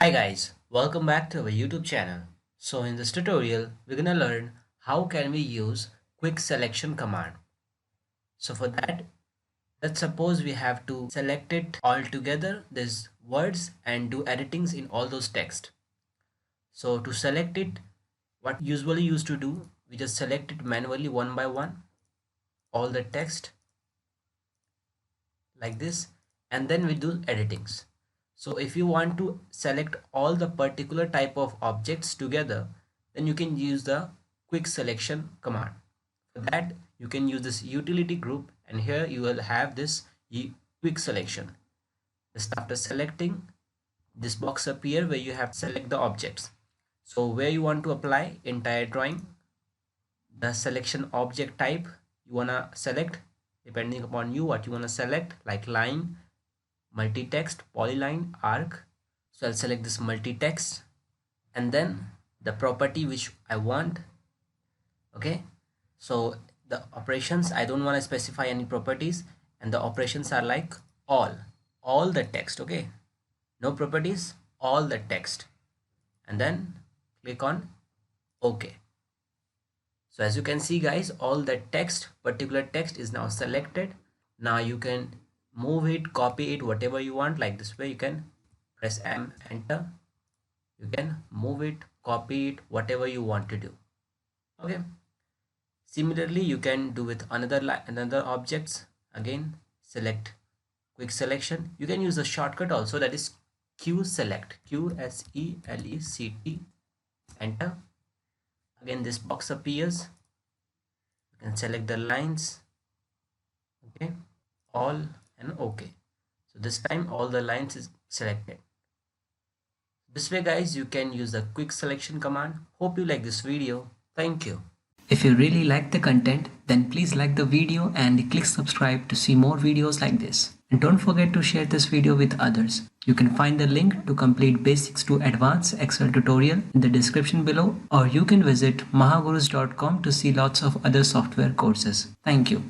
Hi guys, welcome back to our YouTube channel. So in this tutorial, we're gonna learn how can we use quick selection command. So for that, let's suppose we have to select it all together, these words, and do editings in all those text. So to select it, what usually used to do, we just select it manually one by one, all the text like this, and then we do editings. So if you want to select all the particular type of objects together, then you can use the quick selection command. For that, you can use this utility group, and here you will have this quick selection. Just after selecting, this box appear where you have to select the objects. So where you want to apply entire drawing, the selection object type you wanna select depending upon you what you wanna select, like line, multi-text, polyline, arc. So I'll select this multi-text, and then the property which I want. Okay, so the operations, I don't want to specify any properties, and the operations are like all the text. Okay, no properties, all the text, and then click on OK. So as you can see guys, all the particular text is now selected. Now you can move it, copy it, whatever you want. Like this way you can press M, enter. You can move it, copy it, whatever you want to do. Okay. Similarly, you can do with another objects. Again, select quick selection. You can use a shortcut also, that is Q select, QSELECT, enter. Again, this box appears. You can select the lines, okay, all, and OK. So this time all the lines is selected. This way guys, you can use the quick selection command. Hope you like this video. Thank you. If you really like the content, then please like the video and click subscribe to see more videos like this. And don't forget to share this video with others. You can find the link to complete basics to advanced Excel tutorial in the description below, or you can visit mahagurus.com to see lots of other software courses. Thank you.